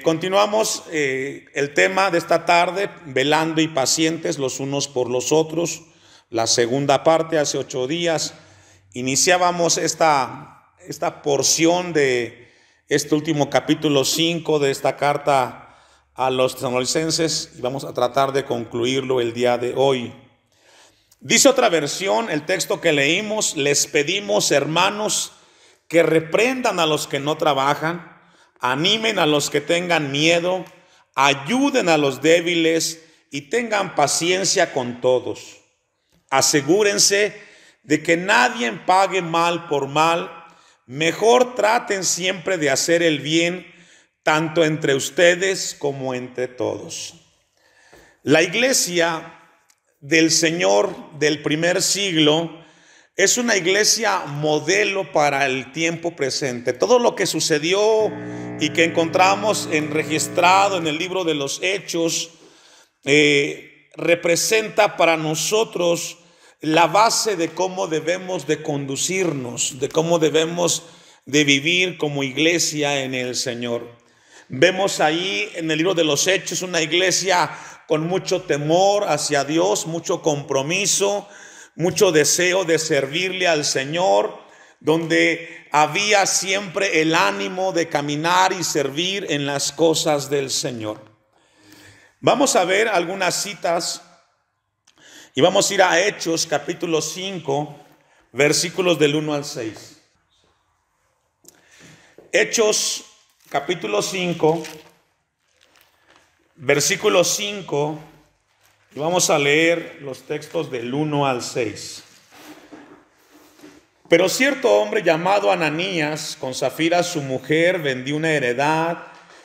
Continuamos el tema de esta tarde, velando y pacientes los unos por los otros. La segunda parte, hace 8 días, iniciábamos esta porción de este último capítulo 5 de esta carta a los tesalonicenses y vamos a tratar de concluirlo el día de hoy. Dice otra versión, el texto que leímos: les pedimos, hermanos, que reprendan a los que no trabajan, animen a los que tengan miedo, ayuden a los débiles y tengan paciencia con todos. Asegúrense de que nadie pague mal por mal, mejor traten siempre de hacer el bien, tanto entre ustedes como entre todos. La iglesia del Señor del primer siglo es una iglesia modelo para el tiempo presente. Todo lo que sucedió y que encontramos registrado en el libro de los Hechos representa para nosotros la base de cómo debemos de conducirnos, de cómo debemos de vivir como iglesia en el Señor. Vemos ahí en el libro de los Hechos una iglesia con mucho temor hacia Dios, mucho compromiso, mucho deseo de servirle al Señor, donde había siempre el ánimo de caminar y servir en las cosas del Señor. Vamos a ver algunas citas y vamos a ir a Hechos capítulo 5, versículos del 1 al 6. Hechos capítulo 5, versículo 5. Y vamos a leer los textos del 1 al 6. Pero cierto hombre llamado Ananías, con Safira su mujer, vendió una heredad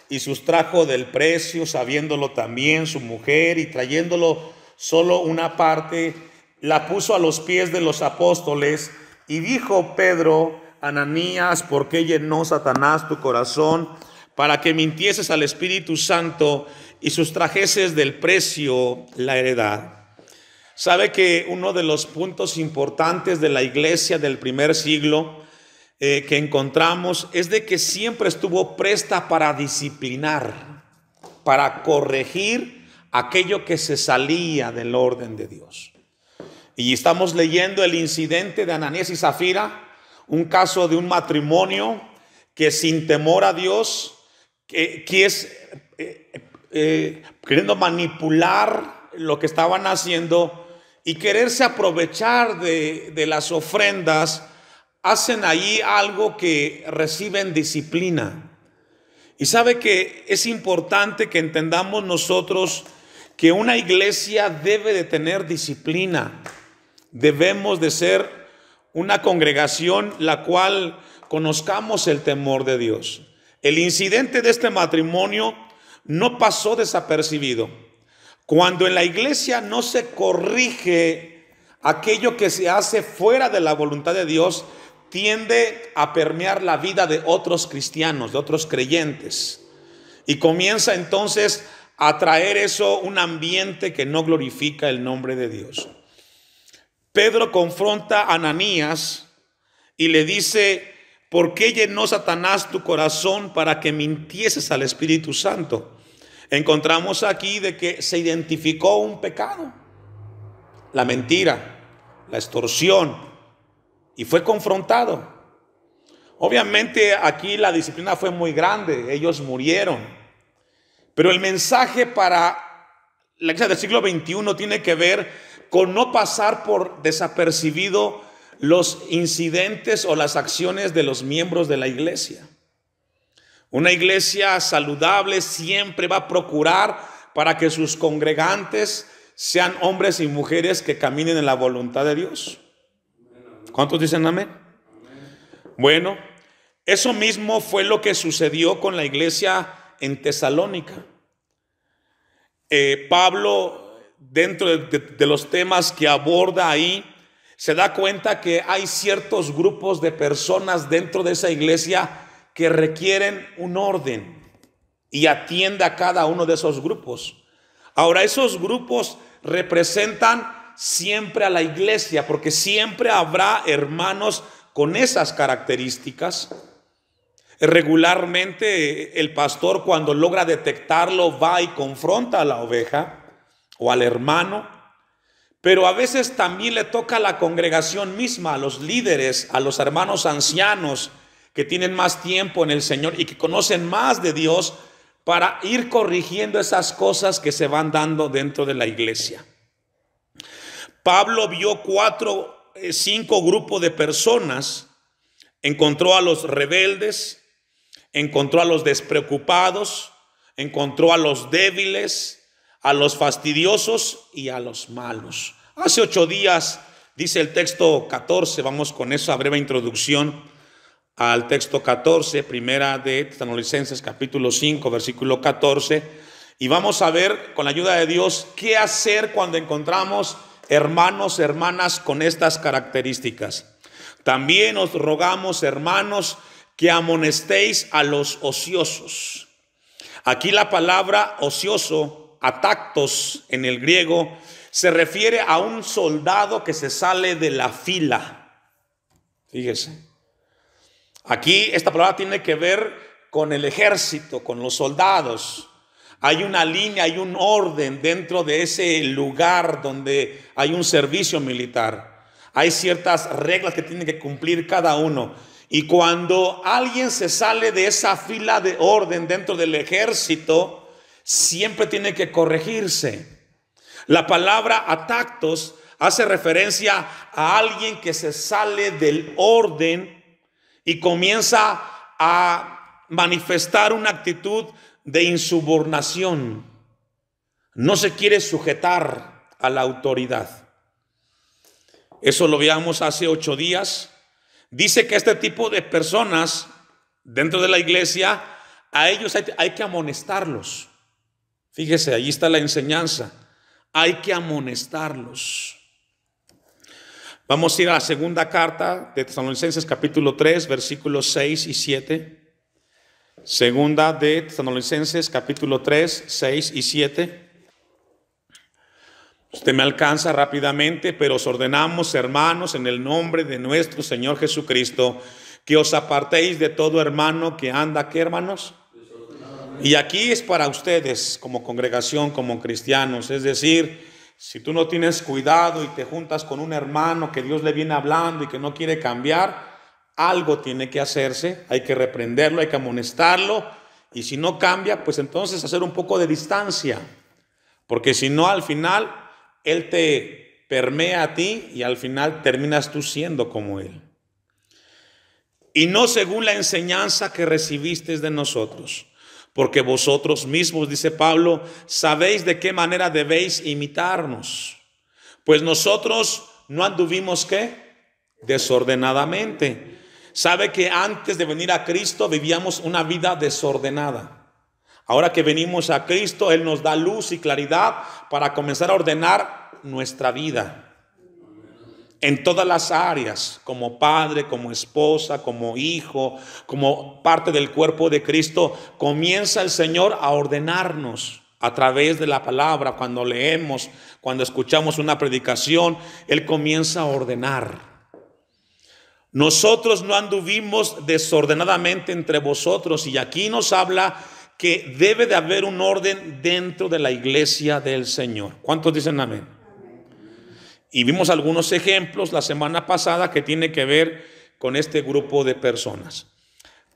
y sustrajo del precio, sabiéndolo también su mujer, y trayéndolo solo una parte, la puso a los pies de los apóstoles. Y dijo Pedro: Ananías, ¿por qué llenó Satanás tu corazón para que mintieses al Espíritu Santo y sustrajeses del precio la heredad? Sabe que uno de los puntos importantes de la iglesia del primer siglo que encontramos es de que siempre estuvo presta para disciplinar, para corregir aquello que se salía del orden de Dios. Y estamos leyendo el incidente de Ananías y Safira, un caso de un matrimonio que sin temor a Dios, queriendo manipular lo que estaban haciendo y quererse aprovechar de las ofrendas, hacen ahí algo que reciben disciplina. Y sabe que es importante que entendamos nosotros que una iglesia debe de tener disciplina. Debemos de ser una congregación la cual conozcamos el temor de Dios. El incidente de este matrimonio no pasó desapercibido. Cuando en la iglesia no se corrige aquello que se hace fuera de la voluntad de Dios, tiende a permear la vida de otros cristianos, de otros creyentes. Y comienza entonces a traer eso un ambiente que no glorifica el nombre de Dios. Pedro confronta a Ananías y le dice: ¿por qué llenó Satanás tu corazón para que mintieses al Espíritu Santo? Encontramos aquí de que se identificó un pecado, la mentira, la extorsión, y fue confrontado. Obviamente aquí la disciplina fue muy grande, ellos murieron, pero el mensaje para la iglesia del siglo XXI tiene que ver con no pasar por desapercibido los incidentes o las acciones de los miembros de la iglesia. Una iglesia saludable siempre va a procurar para que sus congregantes sean hombres y mujeres que caminen en la voluntad de Dios. ¿Cuántos dicen amén? Bueno, eso mismo fue lo que sucedió con la iglesia en Tesalónica. Pablo, dentro de los temas que aborda ahí, se da cuenta que hay ciertos grupos de personas dentro de esa iglesia que requieren un orden, y atiende a cada uno de esos grupos. Ahora, esos grupos representan siempre a la iglesia, porque siempre habrá hermanos con esas características. Regularmente el pastor, cuando logra detectarlo, va y confronta a la oveja o al hermano, pero a veces también le toca a la congregación misma, a los líderes, a los hermanos ancianos que tienen más tiempo en el Señor y que conocen más de Dios, para ir corrigiendo esas cosas que se van dando dentro de la iglesia. Pablo vio 5 grupos de personas. Encontró a los rebeldes, encontró a los despreocupados, encontró a los débiles, a los fastidiosos y a los malos. Hace 8 días, dice el texto 14, vamos con esa breve introducción al texto 14, primera de Tesalonicenses capítulo 5, versículo 14, y vamos a ver con la ayuda de Dios qué hacer cuando encontramos hermanos, hermanas con estas características. También os rogamos, hermanos, que amonestéis a los ociosos. Aquí la palabra ocioso, atactos en el griego, se refiere a un soldado que se sale de la fila. Fíjese. Aquí esta palabra tiene que ver con el ejército, con los soldados. Hay una línea, hay un orden dentro de ese lugar donde hay un servicio militar. Hay ciertas reglas que tienen que cumplir cada uno. Y cuando alguien se sale de esa fila de orden dentro del ejército, siempre tiene que corregirse. La palabra atactos hace referencia a alguien que se sale del orden y comienza a manifestar una actitud de insubordinación. No se quiere sujetar a la autoridad. Eso lo veíamos hace 8 días. Dice que este tipo de personas dentro de la iglesia, a ellos hay que amonestarlos. Fíjese, ahí está la enseñanza. Hay que amonestarlos. Vamos a ir a la segunda carta de Tesalonicenses capítulo 3, versículos 6 y 7. Segunda de Tesalonicenses capítulo 3, 6 y 7. Usted me alcanza rápidamente, pero os ordenamos, hermanos, en el nombre de nuestro Señor Jesucristo, que os apartéis de todo hermano que anda, ¿qué, hermanos? Y aquí es para ustedes como congregación, como cristianos. Es decir, si tú no tienes cuidado y te juntas con un hermano que Dios le viene hablando y que no quiere cambiar, algo tiene que hacerse. Hay que reprenderlo, hay que amonestarlo. Y si no cambia, pues entonces hacer un poco de distancia. Porque si no, al final él te permea a ti y al final terminas tú siendo como él. Y no según la enseñanza que recibisteis de nosotros, porque vosotros mismos, dice Pablo, sabéis de qué manera debéis imitarnos. Pues nosotros no anduvimos, ¿qué? Desordenadamente. Sabe que antes de venir a Cristo vivíamos una vida desordenada. Ahora que venimos a Cristo, Él nos da luz y claridad para comenzar a ordenar nuestra vida. En todas las áreas, como padre, como esposa, como hijo, como parte del cuerpo de Cristo, comienza el Señor a ordenarnos a través de la palabra. Cuando leemos, cuando escuchamos una predicación, Él comienza a ordenar. Nosotros no anduvimos desordenadamente entre vosotros, y aquí nos habla que debe de haber un orden dentro de la iglesia del Señor. ¿Cuántos dicen amén? Y vimos algunos ejemplos la semana pasada que tiene que ver con este grupo de personas.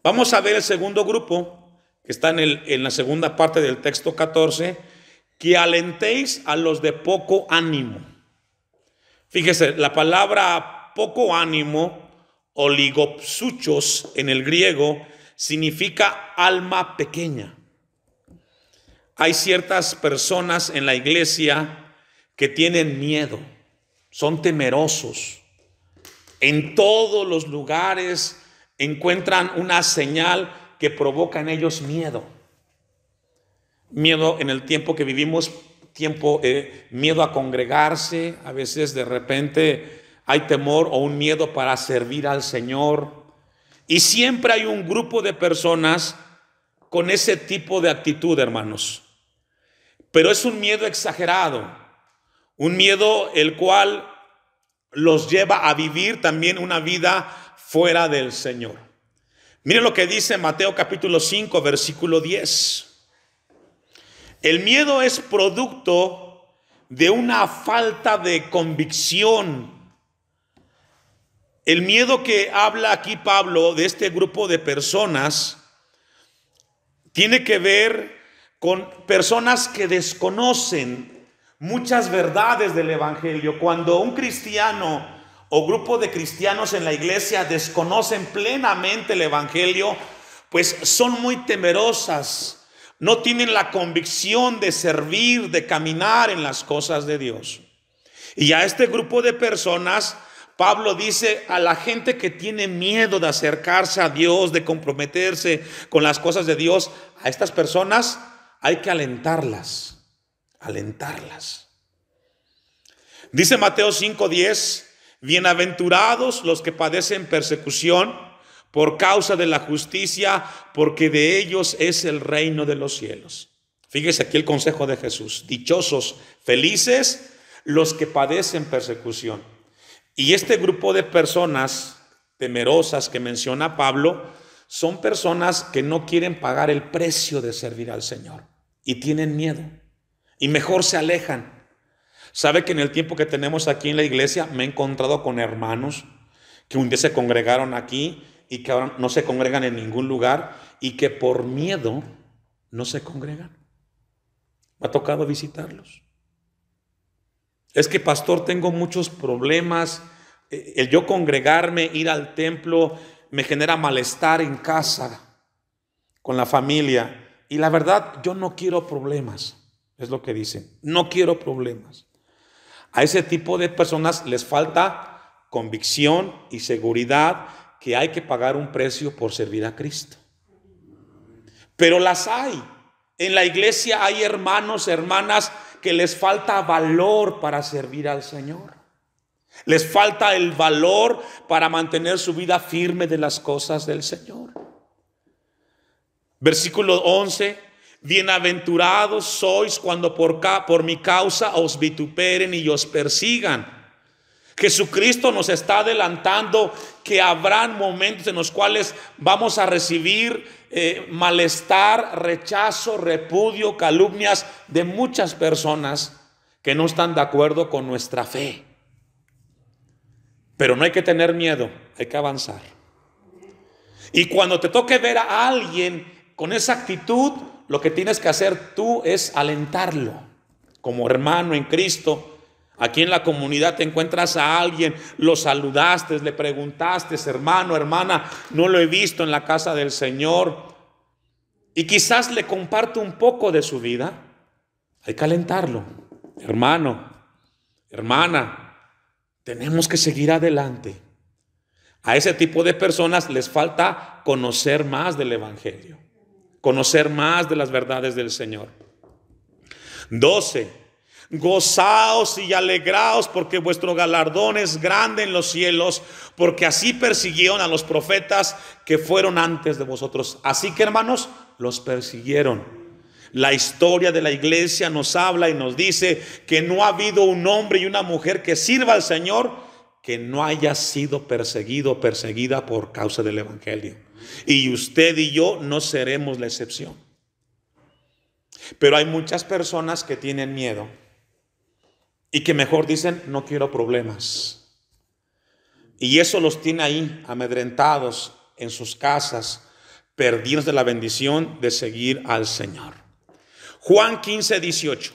Vamos a ver el segundo grupo, que está en la segunda parte del texto 14, que alentéis a los de poco ánimo. Fíjese, la palabra poco ánimo, oligopsuchos en el griego, significa alma pequeña. Hay ciertas personas en la iglesia que tienen miedo, son temerosos. En todos los lugares encuentran una señal que provoca en ellos miedo. Miedo en el tiempo que vivimos, miedo a congregarse. A veces de repente hay temor o un miedo para servir al Señor. Y siempre hay un grupo de personas con ese tipo de actitud, hermanos. Pero es un miedo exagerado, un miedo el cual los lleva a vivir también una vida fuera del Señor. Miren lo que dice Mateo capítulo 5, versículo 10. El miedo es producto de una falta de convicción. El miedo que habla aquí Pablo de este grupo de personas tiene que ver con personas que desconocen muchas verdades del evangelio. Cuando un cristiano o grupo de cristianos en la iglesia desconocen plenamente el evangelio, pues son muy temerosas, no tienen la convicción de servir, de caminar en las cosas de Dios. Y a este grupo de personas, Pablo dice a la gente que tiene miedo de acercarse a Dios, de comprometerse con las cosas de Dios, a estas personas hay que alentarlas. Dice Mateo 5:10, bienaventurados los que padecen persecución por causa de la justicia, porque de ellos es el reino de los cielos. Fíjese aquí el consejo de Jesús: dichosos, felices los que padecen persecución. Y este grupo de personas temerosas que menciona Pablo son personas que no quieren pagar el precio de servir al Señor y tienen miedo y mejor se alejan. Sabe que en el tiempo que tenemos aquí en la iglesia me he encontrado con hermanos que un día se congregaron aquí y que ahora no se congregan en ningún lugar y que por miedo no se congregan. Me ha tocado visitarlos. Es que, pastor, tengo muchos problemas. El yo congregarme, ir al templo, me genera malestar en casa, con la familia. Y la verdad, yo no quiero problemas. Es lo que dicen. No quiero problemas. A ese tipo de personas les falta convicción y seguridad que hay que pagar un precio por servir a Cristo. Pero las hay. En la iglesia hay hermanos, hermanas que les falta valor para servir al Señor. Les falta el valor para mantener su vida firme de las cosas del Señor. Versículo 11. Bienaventurados sois cuando por mi causa os vituperen y os persigan. Jesucristo nos está adelantando que habrán momentos en los cuales vamos a recibir malestar, rechazo, repudio, calumnias de muchas personas que no están de acuerdo con nuestra fe. Pero no hay que tener miedo, hay que avanzar. Y cuando te toque ver a alguien con esa actitud, lo que tienes que hacer tú es alentarlo. Como hermano en Cristo, aquí en la comunidad te encuentras a alguien, lo saludaste, le preguntaste, hermano, hermana, no lo he visto en la casa del Señor, y quizás le comparte un poco de su vida. Hay que alentarlo. Hermano, hermana, tenemos que seguir adelante. A ese tipo de personas les falta conocer más del evangelio, conocer más de las verdades del Señor. 12. Gozaos y alegraos porque vuestro galardón es grande en los cielos, porque así persiguieron a los profetas que fueron antes de vosotros. Así que, hermanos, los persiguieron. La historia de la iglesia nos habla y nos dice que no ha habido un hombre y una mujer que sirva al Señor que no haya sido perseguido o perseguida por causa del evangelio. Y usted y yo no seremos la excepción. Pero hay muchas personas que tienen miedo y que mejor dicen, no quiero problemas. Y eso los tiene ahí amedrentados en sus casas, perdidos de la bendición de seguir al Señor. Juan 15:18.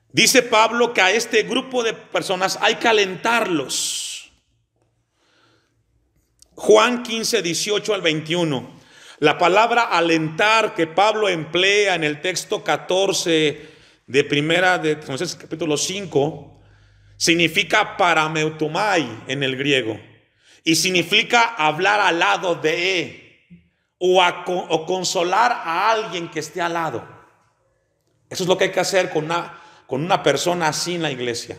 Dice Pablo que a este grupo de personas hay que alentarlos. Juan 15:18 al 21. La palabra alentar que Pablo emplea en el texto 14 de primera de Corintios capítulo 5 significa parameutomai en el griego y significa hablar al lado de o consolar a alguien que esté al lado. Eso es lo que hay que hacer con una persona así en la iglesia.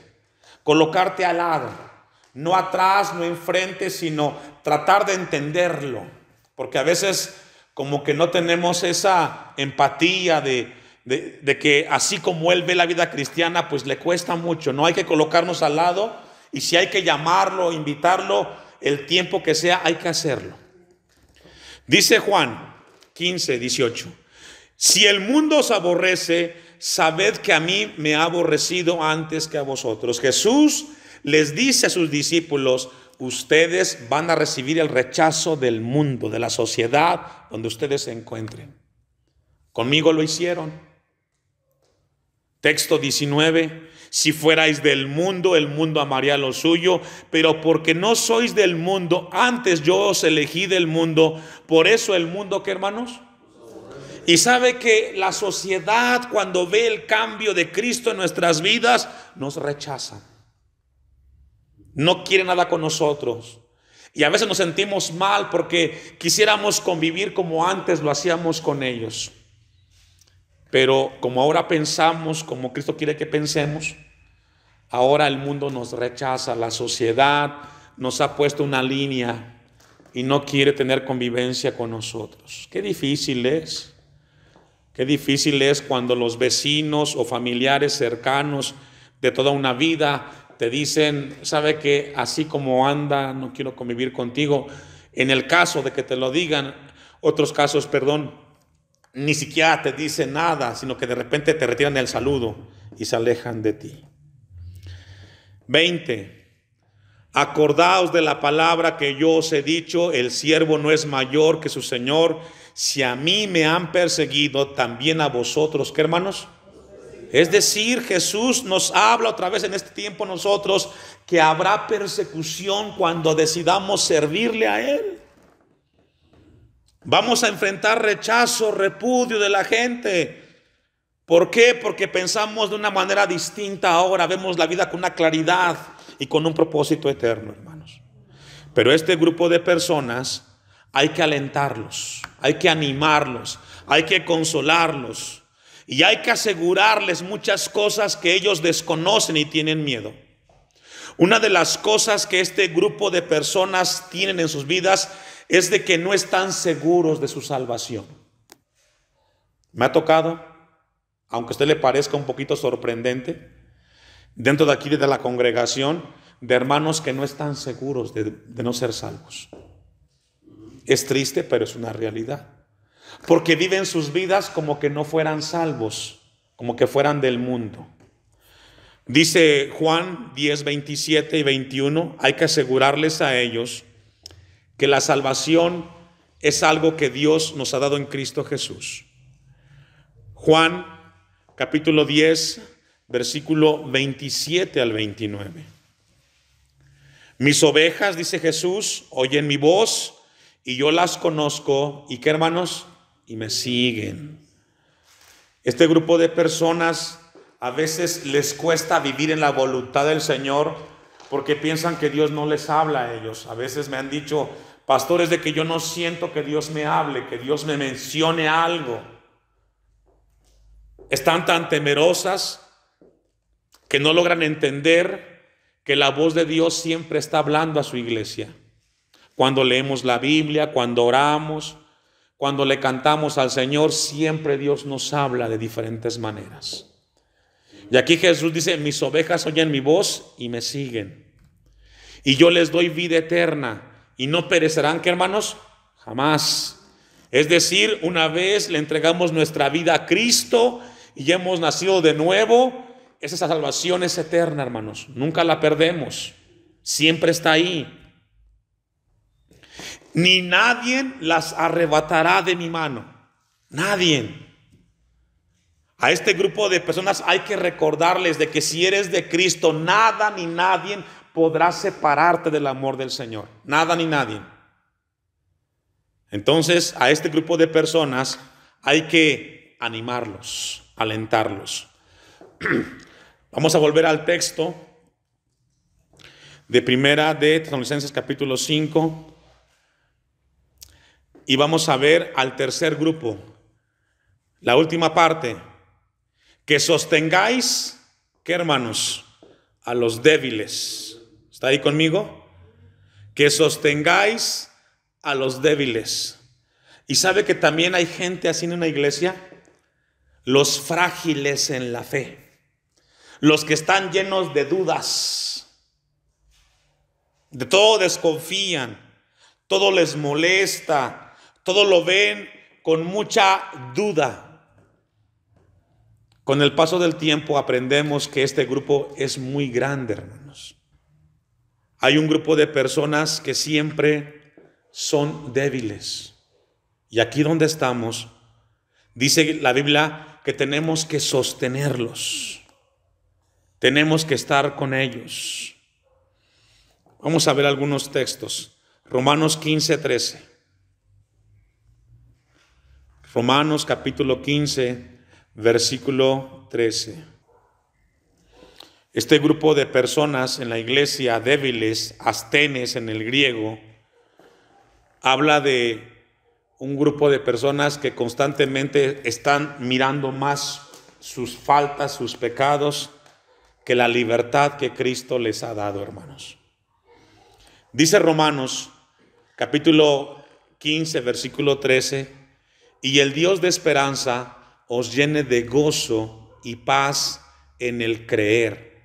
Colocarte al lado, no atrás, no enfrente, sino tratar de entenderlo, porque a veces como que no tenemos esa empatía de que así como él ve la vida cristiana, pues le cuesta mucho. No hay que colocarnos al lado y si hay que llamarlo, invitarlo, el tiempo que sea, hay que hacerlo. Dice Juan 15:18. Si el mundo os aborrece, sabed que a mí me ha aborrecido antes que a vosotros. Jesús les dice a sus discípulos: ustedes van a recibir el rechazo del mundo, de la sociedad donde ustedes se encuentren. Conmigo lo hicieron. Texto 19. Si fuerais del mundo, el mundo amaría lo suyo, pero porque no sois del mundo, antes yo os elegí del mundo, por eso el mundo, ¿qué, hermanos? Y sabe que la sociedad, cuando ve el cambio de Cristo en nuestras vidas, nos rechaza. No quiere nada con nosotros. Y a veces nos sentimos mal porque quisiéramos convivir como antes lo hacíamos con ellos. Pero como ahora pensamos, como Cristo quiere que pensemos, ahora el mundo nos rechaza, la sociedad nos ha puesto una línea y no quiere tener convivencia con nosotros. Qué difícil es. Qué difícil es cuando los vecinos o familiares cercanos de toda una vida te dicen: sabe que así como anda, no quiero convivir contigo. En el caso de que te lo digan, otros casos, ni siquiera te dicen nada, sino que de repente te retiran el saludo y se alejan de ti. 20. Acordaos de la palabra que yo os he dicho: el siervo no es mayor que su señor. Si a mí me han perseguido, también a vosotros, ¿qué, hermanos? Es decir, Jesús nos habla otra vez en este tiempo nosotros que habrá persecución cuando decidamos servirle a Él. Vamos a enfrentar rechazo, repudio de la gente. ¿Por qué? Porque pensamos de una manera distinta ahora, vemos la vida con una claridad y con un propósito eterno, hermanos. Pero este grupo de personas hay que alentarlos, hay que animarlos, hay que consolarlos y hay que asegurarles muchas cosas que ellos desconocen y tienen miedo. Una de las cosas que este grupo de personas tienen en sus vidas es de que no están seguros de su salvación. Me ha tocado, aunque a usted le parezca un poquito sorprendente, dentro de aquí de la congregación, de hermanos que no están seguros de no ser salvos. Es triste, pero es una realidad. Porque viven sus vidas como que no fueran salvos, como que fueran del mundo. Dice Juan 10, 27 y 21, hay que asegurarles a ellos que la salvación es algo que Dios nos ha dado en Cristo Jesús. Juan capítulo 10, versículo 27 al 29. Mis ovejas, dice Jesús, oyen mi voz y yo las conozco. ¿Y qué, hermanos? Y me siguen. Este grupo de personas a veces les cuesta vivir en la voluntad del Señor porque piensan que Dios no les habla a ellos. A veces me han dicho pastores de que yo no siento que Dios me hable, que Dios me mencione algo. Están tan temerosas que no logran entender que la voz de Dios siempre está hablando a su iglesia. Cuando leemos la Biblia, cuando oramos, cuando le cantamos al Señor, siempre Dios nos habla de diferentes maneras. Y aquí Jesús dice: mis ovejas oyen mi voz y me siguen. Y yo les doy vida eterna y no perecerán, ¿qué, hermanos? Jamás. Es decir, una vez le entregamos nuestra vida a Cristo y hemos nacido de nuevo, esa salvación es eterna, hermanos. Nunca la perdemos. Siempre está ahí. Ni nadie las arrebatará de mi mano. Nadie. A este grupo de personas hay que recordarles de que si eres de Cristo, nada ni nadie podrá separarte del amor del Señor. Nada ni nadie. Entonces, a este grupo de personas hay que animarlos, alentarlos. Vamos a volver al texto de Primera de Tesalonicenses capítulo 5 y vamos a ver al tercer grupo, la última parte, que sostengáis, ¿qué, hermanos? A los débiles. ¿Está ahí conmigo? Que sostengáis a los débiles. ¿Y sabe que también hay gente así en una iglesia? Los frágiles en la fe. Los que están llenos de dudas. De todo desconfían, todo les molesta, todo lo ven con mucha duda. Con el paso del tiempo aprendemos que este grupo es muy grande, hermanos. Hay un grupo de personas que siempre son débiles. Y aquí donde estamos, dice la Biblia que tenemos que sostenerlos. Tenemos que estar con ellos. Vamos a ver algunos textos. Romanos 15:13. Romanos capítulo 15, versículo 13. Este grupo de personas en la iglesia, débiles, astenes en el griego, habla de un grupo de personas que constantemente están mirando más sus faltas, sus pecados, que la libertad que Cristo les ha dado, hermanos. Dice Romanos, capítulo 15, versículo 13, y el Dios de esperanza os llene de gozo y paz en el creer,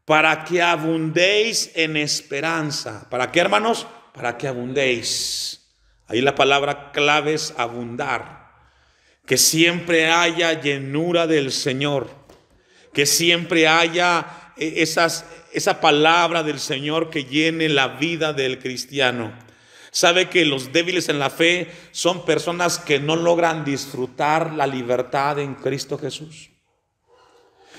para que abundéis en esperanza. ¿Para qué, hermanos? Para que abundéis. Ahí la palabra clave es abundar. Que siempre haya llenura del Señor. Que siempre haya esa palabra del Señor que llene la vida del cristiano. Sabe que los débiles en la fe son personas que no logran disfrutar la libertad en Cristo Jesús.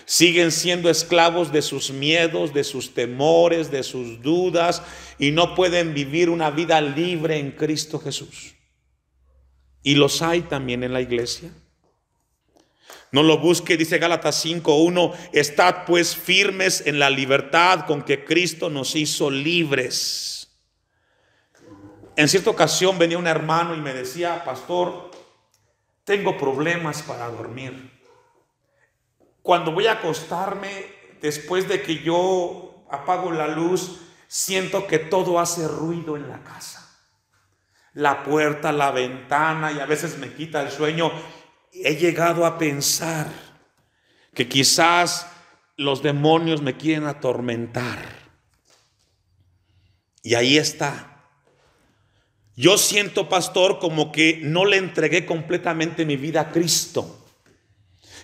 Siguen siendo esclavos de sus miedos, de sus temores, de sus dudas, y no pueden vivir una vida libre en Cristo Jesús. Y los hay también en la iglesia. No lo busque, dice Gálatas 5:1, estad pues firmes en la libertad con que Cristo nos hizo libres. En cierta ocasión venía un hermano y me decía, pastor, tengo problemas para dormir. Cuando voy a acostarme, después de que yo apago la luz, siento que todo hace ruido en la casa. La puerta, la ventana, y a veces me quita el sueño. He llegado a pensar que quizás los demonios me quieren atormentar. Y ahí está. Yo siento, pastor, como que no le entregué completamente mi vida a Cristo.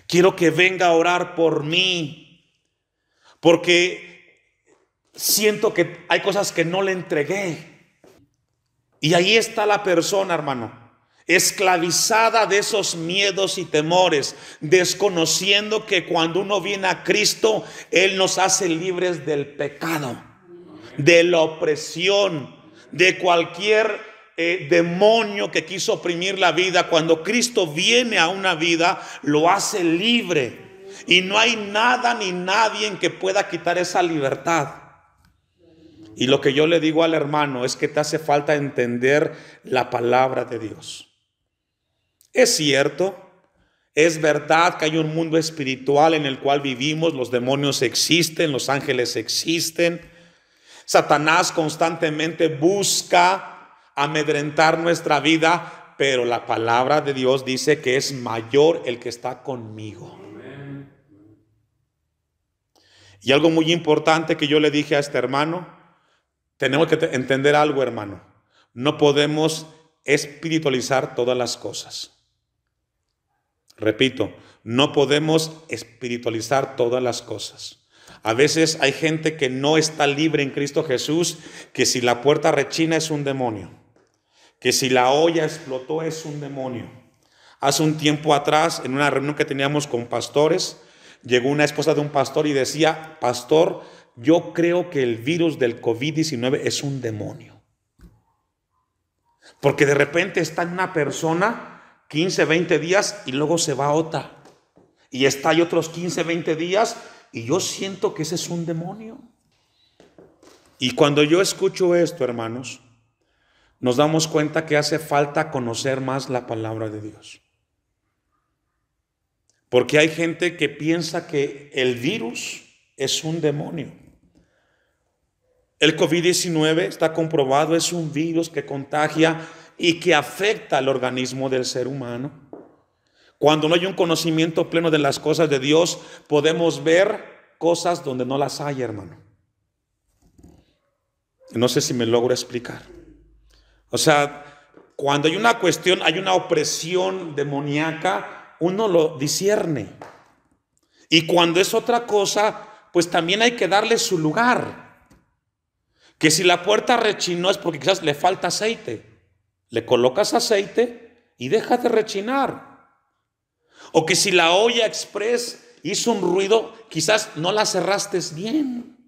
Quiero que venga a orar por mí, porque siento que hay cosas que no le entregué. Y ahí está la persona, hermano, esclavizada de esos miedos y temores, desconociendo que cuando uno viene a Cristo, Él nos hace libres del pecado, de la opresión, de cualquier demonio que quiso oprimir la vida. Cuando Cristo viene a una vida, lo hace libre, y no hay nada ni nadie que pueda quitar esa libertad. Y lo que yo le digo al hermano es que te hace falta entender la palabra de Dios. Es cierto, es verdad que hay un mundo espiritual en el cual vivimos, los demonios existen, los ángeles existen. Satanás constantemente busca amedrentar nuestra vida, pero la palabra de Dios dice que es mayor el que está conmigo. Y algo muy importante que yo le dije a este hermano, tenemos que entender algo, hermano. No podemos espiritualizar todas las cosas. Repito, no podemos espiritualizar todas las cosas. A veces hay gente que no está libre en Cristo Jesús, que si la puerta rechina es un demonio, que si la olla explotó es un demonio. Hace un tiempo atrás, en una reunión que teníamos con pastores, llegó una esposa de un pastor y decía, pastor, yo creo que el virus del COVID-19 es un demonio. Porque de repente está en una persona 15, 20 días y luego se va a otra. Y está ahí otros 15, 20 días y yo siento que ese es un demonio. Y cuando yo escucho esto, hermanos, nos damos cuenta que hace falta conocer más la palabra de Dios. Porque hay gente que piensa que el virus es un demonio. El COVID-19 está comprobado, es un virus que contagia y que afecta al organismo del ser humano. Cuando no hay un conocimiento pleno de las cosas de Dios, podemos ver cosas donde no las hay, hermano. No sé si me logro explicar. O sea, cuando hay una cuestión, hay una opresión demoníaca, uno lo discierne. Y cuando es otra cosa, pues también hay que darle su lugar. Que si la puerta rechinó es porque quizás le falta aceite. Le colocas aceite y deja de rechinar. O que si la olla express hizo un ruido, quizás no la cerraste bien.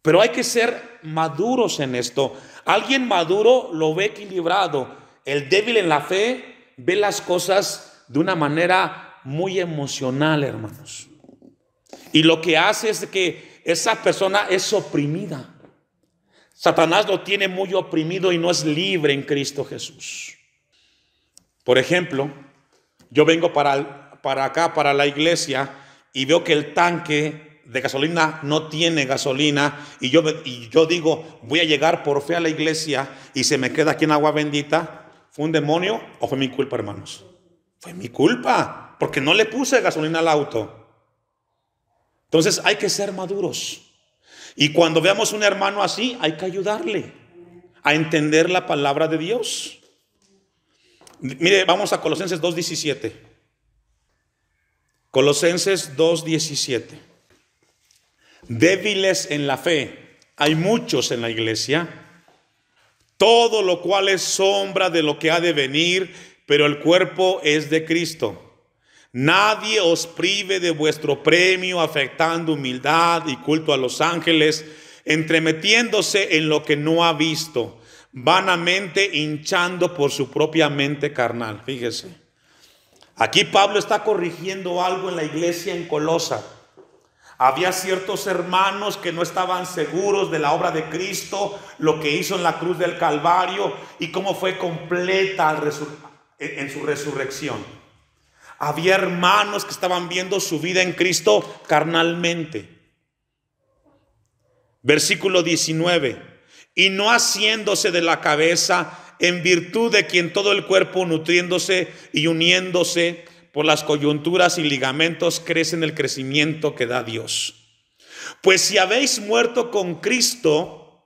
Pero hay que ser maduros en esto. Alguien maduro lo ve equilibrado. El débil en la fe ve las cosas de una manera muy emocional, hermanos. Y lo que hace es que esa persona es oprimida. Satanás lo tiene muy oprimido y no es libre en Cristo Jesús. Por ejemplo, yo vengo para acá, para la iglesia, y veo que el tanque de gasolina no tiene gasolina, y yo digo, voy a llegar por fe a la iglesia y se me queda aquí en agua bendita. ¿Fue un demonio o fue mi culpa, hermanos? Fue mi culpa, porque no le puse gasolina al auto. Entonces hay que ser maduros. Y cuando veamos un hermano así, hay que ayudarle a entender la palabra de Dios. Mire, vamos a Colosenses 2:17. Colosenses 2:17. Débiles en la fe. Hay muchos en la iglesia. Todo lo cual es sombra de lo que ha de venir, pero el cuerpo es de Cristo. Nadie os prive de vuestro premio, afectando humildad y culto a los ángeles, entremetiéndose en lo que no ha visto, vanamente hinchando por su propia mente carnal. Fíjese, aquí Pablo está corrigiendo algo en la iglesia en Colosa. Había ciertos hermanos que no estaban seguros de la obra de Cristo, lo que hizo en la cruz del Calvario y cómo fue completa en su resurrección. Había hermanos que estaban viendo su vida en Cristo carnalmente. Versículo 19. Y no haciéndose de la cabeza, en virtud de quien todo el cuerpo, nutriéndose y uniéndose por las coyunturas y ligamentos, crece en el crecimiento que da Dios. Pues si habéis muerto con Cristo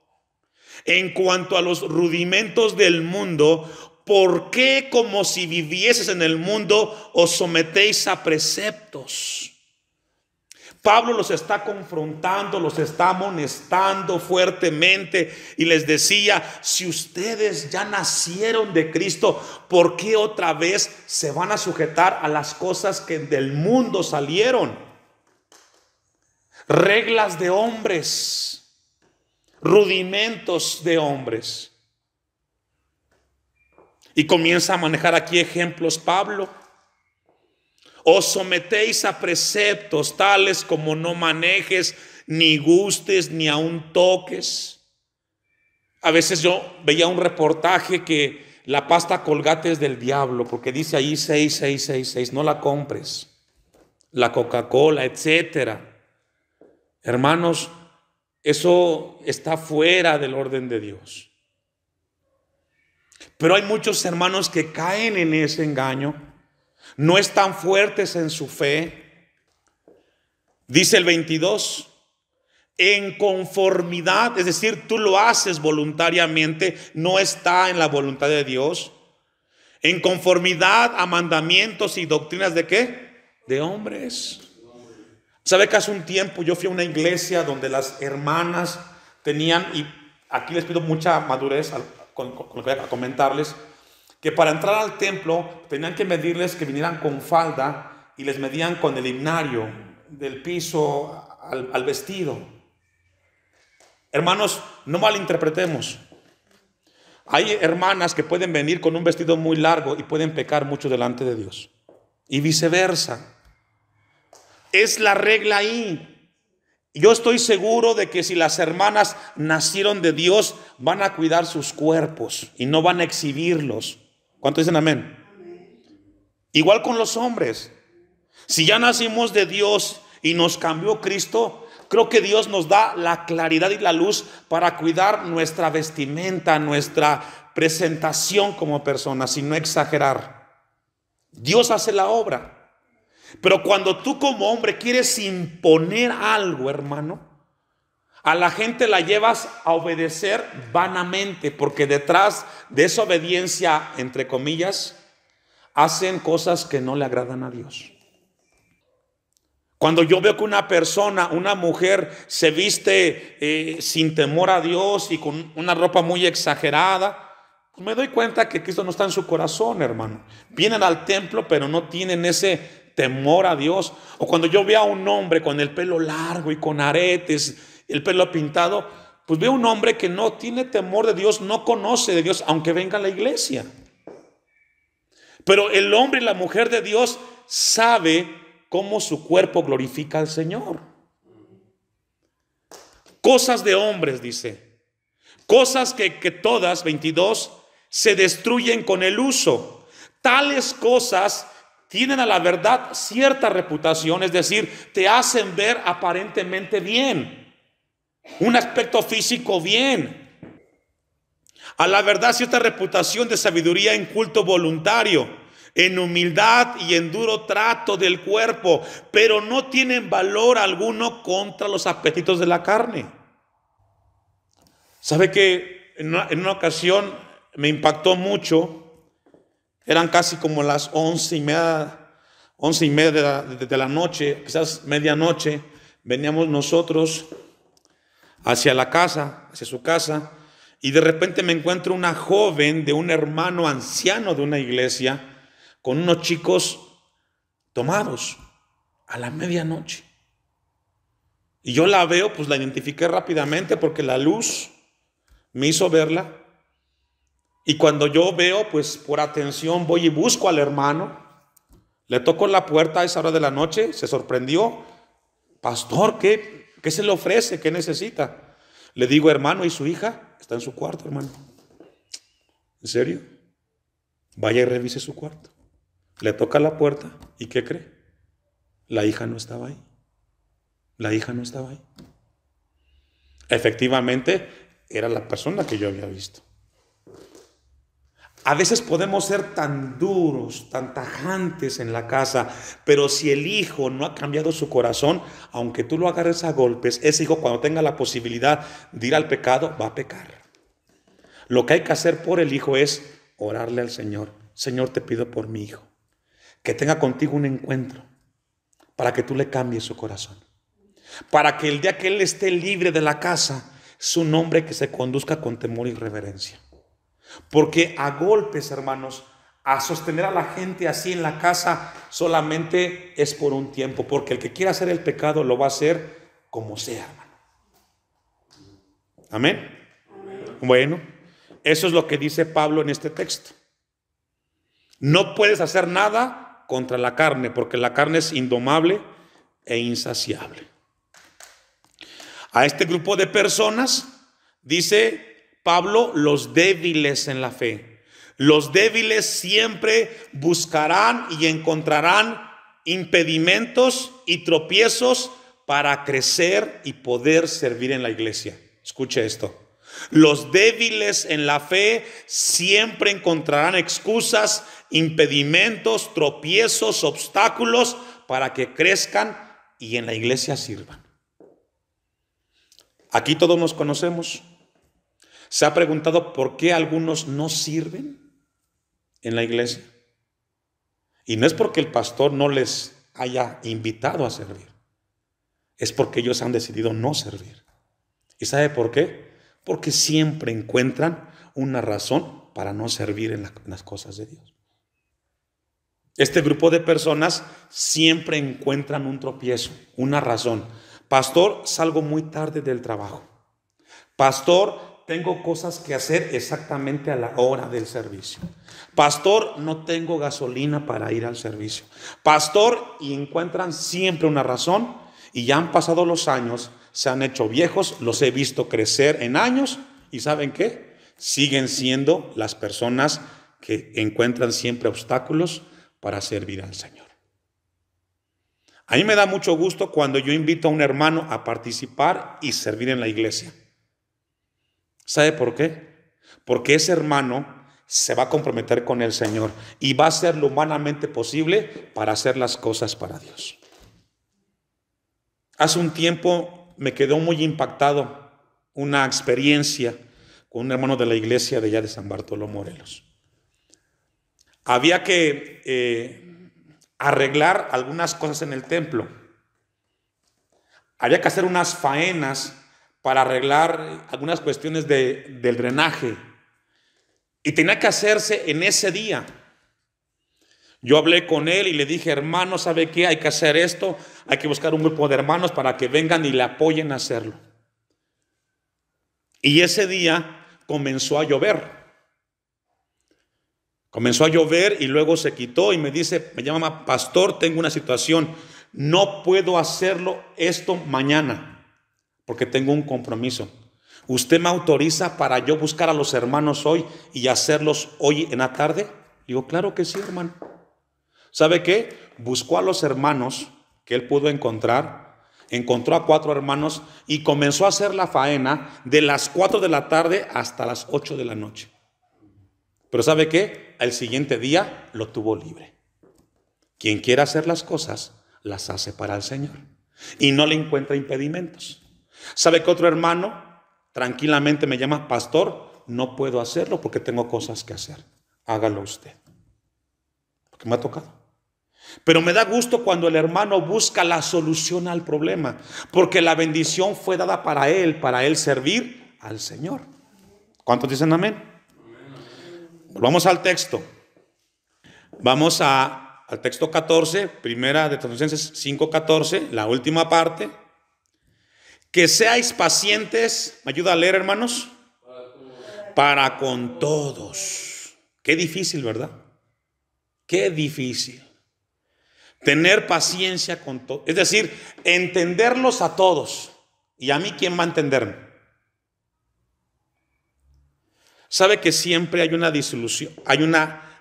en cuanto a los rudimentos del mundo, ¿por qué, como si vivieses en el mundo, os sometéis a preceptos? Pablo los está confrontando, los está amonestando fuertemente y les decía, si ustedes ya nacieron de Cristo, ¿por qué otra vez se van a sujetar a las cosas que del mundo salieron? Reglas de hombres, rudimentos de hombres. Y comienza a manejar aquí ejemplos Pablo. Os sometéis a preceptos tales como no manejes, ni gustes, ni aun toques. A veces yo veía un reportaje que la pasta Colgate es del diablo, porque dice ahí 6666, no la compres. La Coca-Cola, etcétera. Hermanos, eso está fuera del orden de Dios. Pero hay muchos hermanos que caen en ese engaño, no están fuertes en su fe. Dice el 22, en conformidad, es decir, tú lo haces voluntariamente, no está en la voluntad de Dios. En conformidad a mandamientos y doctrinas ¿de qué? De hombres. ¿Sabe que hace un tiempo yo fui a una iglesia donde las hermanas tenían, y aquí les pido mucha madurez con lo que voy a comentarles, que para entrar al templo tenían que medirles que vinieran con falda y les medían con el himnario del piso al vestido. Hermanos, no malinterpretemos. Hay hermanas que pueden venir con un vestido muy largo y pueden pecar mucho delante de Dios. Y viceversa. Es la regla ahí. Yo estoy seguro de que si las hermanas nacieron de Dios, van a cuidar sus cuerpos y no van a exhibirlos. ¿Cuántos dicen amén? Igual con los hombres. Si ya nacimos de Dios y nos cambió Cristo, creo que Dios nos da la claridad y la luz para cuidar nuestra vestimenta, nuestra presentación como personas, sin no exagerar. Dios hace la obra. Pero cuando tú como hombre quieres imponer algo, hermano, A la gente la llevas a obedecer vanamente, porque detrás de esa obediencia, entre comillas, hacen cosas que no le agradan a Dios. Cuando yo veo que una persona, una mujer, se viste sin temor a Dios y con una ropa muy exagerada, pues me doy cuenta que Cristo no está en su corazón, hermano. Vienen al templo, pero no tienen ese temor a Dios. O cuando yo veo a un hombre con el pelo largo y con aretes, el pelo pintado, pues veo a un hombre que no tiene temor de Dios, no conoce de Dios, aunque venga a la iglesia. Pero el hombre y la mujer de Dios sabe cómo su cuerpo glorifica al Señor. Cosas de hombres, dice. Cosas que todas, 22, se destruyen con el uso. Tales cosas tienen a la verdad cierta reputación, es decir, te hacen ver aparentemente bien, un aspecto físico bien. A la verdad cierta reputación de sabiduría en culto voluntario, en humildad y en duro trato del cuerpo, pero no tienen valor alguno contra los apetitos de la carne. ¿Sabe que en una ocasión me impactó mucho? Eran casi como las 11:30 de la noche, quizás medianoche. Veníamos nosotros hacia la casa, hacia su casa, y de repente me encuentro una joven de un hermano anciano de una iglesia con unos chicos tomados a la medianoche. Y yo la veo, pues la identifiqué rápidamente porque la luz me hizo verla. Y cuando yo veo, pues por atención voy y busco al hermano. Le toco la puerta a esa hora de la noche, se sorprendió. Pastor, ¿qué se le ofrece? ¿Qué necesita? Le digo, hermano, ¿y su hija? Está en su cuarto, hermano. ¿En serio? Vaya y revise su cuarto. Le toca la puerta y ¿qué cree? La hija no estaba ahí. La hija no estaba ahí. Efectivamente, era la persona que yo había visto. A veces podemos ser tan duros, tan tajantes en la casa, pero si el hijo no ha cambiado su corazón, aunque tú lo agarres a golpes, ese hijo cuando tenga la posibilidad de ir al pecado, va a pecar. Lo que hay que hacer por el hijo es orarle al Señor. Señor, te pido por mi hijo, que tenga contigo un encuentro, para que tú le cambies su corazón. Para que el día que él esté libre de la casa, es un hombre que se conduzca con temor y reverencia. Porque a golpes, hermanos, a sostener a la gente así en la casa solamente es por un tiempo. Porque el que quiera hacer el pecado lo va a hacer como sea, hermano. ¿Amén? Bueno, eso es lo que dice Pablo en este texto. No puedes hacer nada contra la carne, porque la carne es indomable e insaciable. A este grupo de personas dice Pablo, los débiles en la fe. Los débiles siempre buscarán y encontrarán impedimentos y tropiezos para crecer y poder servir en la iglesia. Escuche esto. Los débiles en la fe siempre encontrarán excusas, impedimentos, tropiezos, obstáculos para que crezcan y en la iglesia sirvan. Aquí todos nos conocemos. ¿Se ha preguntado por qué algunos no sirven en la iglesia? Y no es porque el pastor no les haya invitado a servir. Es porque ellos han decidido no servir. ¿Y sabe por qué? Porque siempre encuentran una razón para no servir en las cosas de Dios. Este grupo de personas siempre encuentran un tropiezo, una razón. Pastor, salgo muy tarde del trabajo. Pastor, tengo cosas que hacer exactamente a la hora del servicio. Pastor, no tengo gasolina para ir al servicio. Pastor, y encuentran siempre una razón, y ya han pasado los años, se han hecho viejos, los he visto crecer en años, y ¿saben qué? Siguen siendo las personas que encuentran siempre obstáculos para servir al Señor. A mí me da mucho gusto cuando yo invito a un hermano a participar y servir en la iglesia. ¿Sabe por qué? Porque ese hermano se va a comprometer con el Señor y va a hacer lo humanamente posible para hacer las cosas para Dios. Hace un tiempo me quedó muy impactado una experiencia con un hermano de la iglesia de allá de San Bartolo, Morelos. Había que arreglar algunas cosas en el templo. Había que hacer unas faenas para arreglar algunas cuestiones del drenaje. Y tenía que hacerse en ese día. Yo hablé con él y le dije, hermano, ¿sabe qué? Hay que hacer esto. Hay que buscar un grupo de hermanos para que vengan y le apoyen a hacerlo. Y ese día comenzó a llover. Comenzó a llover y luego se quitó y me dice, me llama, pastor, tengo una situación. No puedo hacerlo esto mañana porque tengo un compromiso. ¿Usted me autoriza para yo buscar a los hermanos hoy y hacerlos hoy en la tarde? Digo, claro que sí, hermano. ¿Sabe qué? Buscó a los hermanos que él pudo encontrar, encontró a 4 hermanos y comenzó a hacer la faena de las 4 de la tarde hasta las 8 de la noche. Pero ¿sabe qué? Al siguiente día lo tuvo libre. Quien quiera hacer las cosas, las hace para el Señor y no le encuentra impedimentos. ¿Sabe qué otro hermano tranquilamente me llama, pastor? No puedo hacerlo porque tengo cosas que hacer. Hágalo usted. Porque me ha tocado. Pero me da gusto cuando el hermano busca la solución al problema, porque la bendición fue dada para él servir al Señor. ¿Cuántos dicen amén? Volvamos al texto. Vamos al texto 14, primera de Tesalonicenses 5:14, la última parte. Que seáis pacientes, ¿me ayuda a leer, hermanos? Para con todos. Qué difícil, ¿verdad? Qué difícil. Tener paciencia con todos. Es decir, entenderlos a todos. ¿Y a mí quién va a entenderme? ¿Sabe que siempre hay una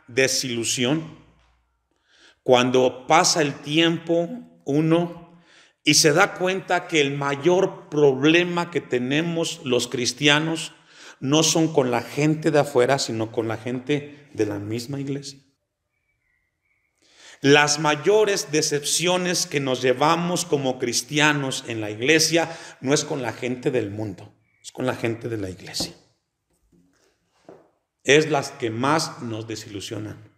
desilusión cuando pasa el tiempo uno y se da cuenta que el mayor problema que tenemos los cristianos no son con la gente de afuera, sino con la gente de la misma iglesia? Las mayores decepciones que nos llevamos como cristianos en la iglesia no es con la gente del mundo, es con la gente de la iglesia. Es las que más nos desilusionan.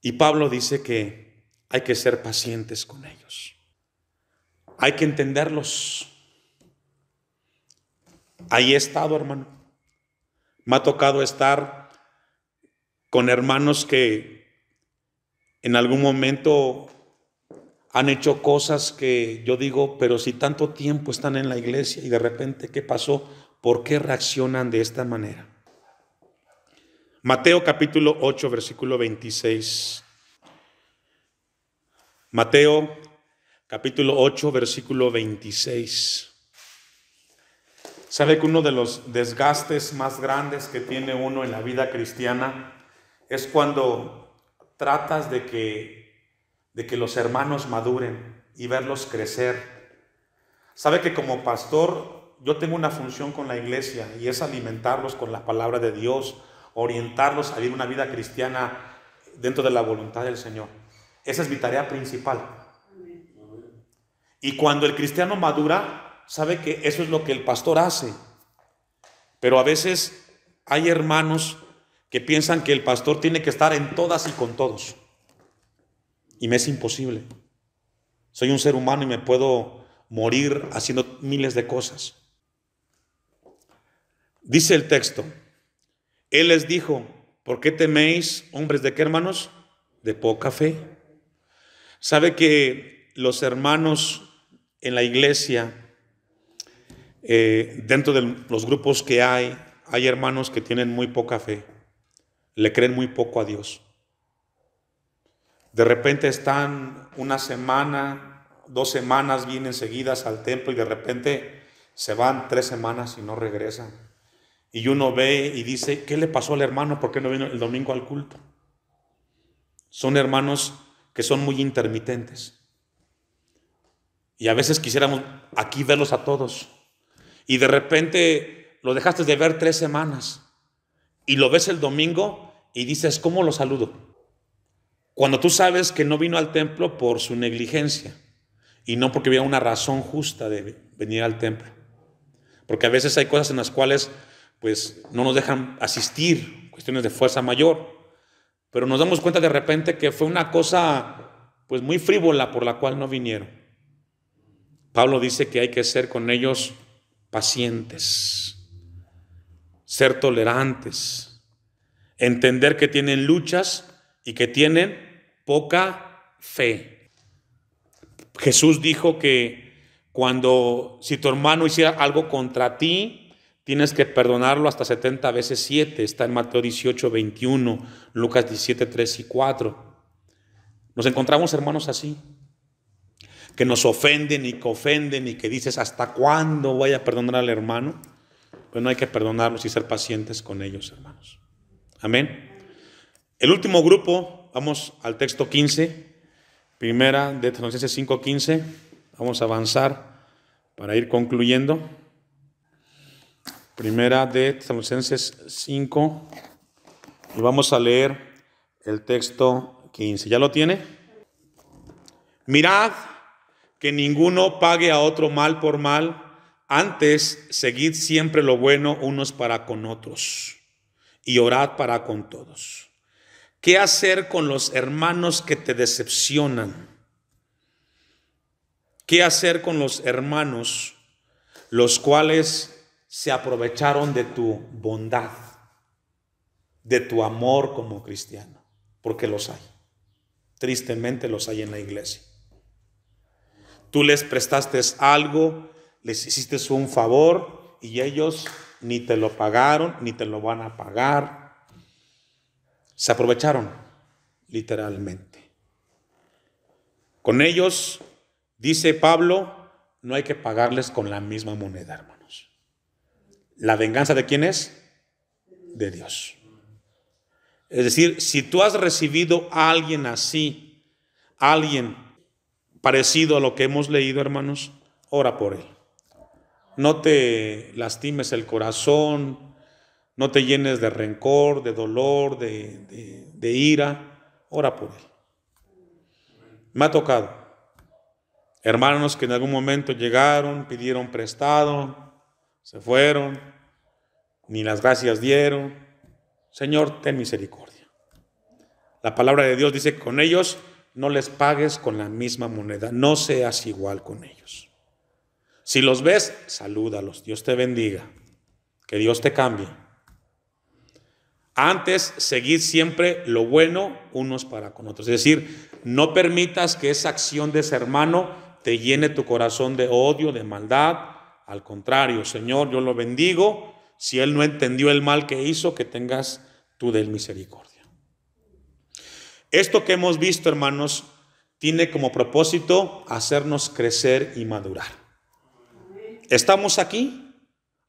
Y Pablo dice que hay que ser pacientes con ellos. Hay que entenderlos. Ahí he estado, hermano. Me ha tocado estar con hermanos que en algún momento han hecho cosas que yo digo, pero si tanto tiempo están en la iglesia y de repente, ¿qué pasó? ¿Por qué reaccionan de esta manera? Mateo capítulo 8, versículo 26. Mateo capítulo 8, versículo 26. ¿Sabe que uno de los desgastes más grandes que tiene uno en la vida cristiana es cuando tratas de que los hermanos maduren y verlos crecer? ¿Sabe que como pastor yo tengo una función con la iglesia y es alimentarlos con la palabra de Dios, orientarlos a vivir una vida cristiana dentro de la voluntad del Señor? Esa es mi tarea principal. Y cuando el cristiano madura, sabe que eso es lo que el pastor hace. Pero a veces hay hermanos que piensan que el pastor tiene que estar en todas y con todos. Y me es imposible. Soy un ser humano y me puedo morir haciendo miles de cosas. Dice el texto, Él les dijo, ¿por qué teméis, hombres de qué, hermanos? De poca fe. ¿Sabe que los hermanos en la iglesia, dentro de los grupos que hay hermanos que tienen muy poca fe, le creen muy poco a Dios? De repente están una semana, 2 semanas bien seguidas al templo y de repente se van 3 semanas y no regresan. Y uno ve y dice, ¿qué le pasó al hermano? ¿Por qué no vino el domingo al culto? Son hermanos que son muy intermitentes. Y a veces quisiéramos aquí verlos a todos. Y de repente lo dejaste de ver 3 semanas. Y lo ves el domingo y dices, ¿cómo lo saludo? Cuando tú sabes que no vino al templo por su negligencia. y no porque hubiera una razón justa de venir al templo. Porque a veces hay cosas en las cuales pues no nos dejan asistir, cuestiones de fuerza mayor, pero nos damos cuenta de repente que fue una cosa pues muy frívola por la cual no vinieron. Pablo dice que hay que ser con ellos pacientes, ser tolerantes, entender que tienen luchas y que tienen poca fe. Jesús dijo que si tu hermano hiciera algo contra ti, tienes que perdonarlo hasta 70 veces 7. Está en Mateo 18, 21, Lucas 17, 3 y 4. Nos encontramos hermanos así, que nos ofenden y que dices, ¿hasta cuándo voy a perdonar al hermano? Pues no hay que perdonarlos y ser pacientes con ellos, hermanos. Amén. El último grupo, vamos al texto 15, primera de Tesalonicenses 5:15. Vamos a avanzar para ir concluyendo. Primera de Tesalonicenses 5 y vamos a leer el texto 15. ¿Ya lo tiene? Mirad que ninguno pague a otro mal por mal, antes seguid siempre lo bueno unos para con otros y orad para con todos. ¿Qué hacer con los hermanos que te decepcionan? ¿Qué hacer con los hermanos los cuales se aprovecharon de tu bondad, de tu amor como cristiano? Porque los hay. Tristemente los hay en la iglesia. Tú les prestaste algo, les hiciste un favor y ellos ni te lo pagaron, ni te lo van a pagar. Se aprovecharon, literalmente. Con ellos, dice Pablo, no hay que pagarles con la misma moneda, hermanos. ¿La venganza de quién es? De Dios. Es decir, si tú has recibido a alguien así, alguien parecido a lo que hemos leído, hermanos, ora por él. No te lastimes el corazón, no te llenes de rencor, de dolor, de ira. Ora por él. Me ha tocado hermanos que en algún momento llegaron, pidieron prestado, se fueron, ni las gracias dieron. Señor, ten misericordia. La palabra de Dios dice que con ellos no les pagues con la misma moneda, no seas igual con ellos. Si los ves, salúdalos, Dios te bendiga, que Dios te cambie. Antes, seguid siempre lo bueno unos para con otros. Es decir, no permitas que esa acción de ese hermano te llene tu corazón de odio, de maldad. Al contrario, Señor, yo lo bendigo. Si él no entendió el mal que hizo, que tengas tú de él misericordia. Esto que hemos visto, hermanos, tiene como propósito hacernos crecer y madurar. Estamos aquí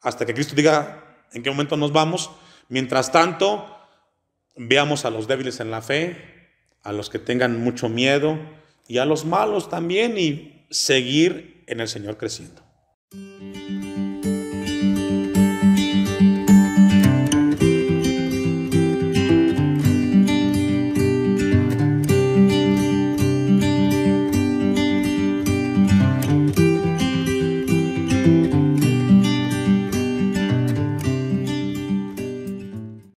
hasta que Cristo diga en qué momento nos vamos. Mientras tanto, veamos a los débiles en la fe, a los que tengan mucho miedo y a los malos también, y seguir en el Señor creciendo.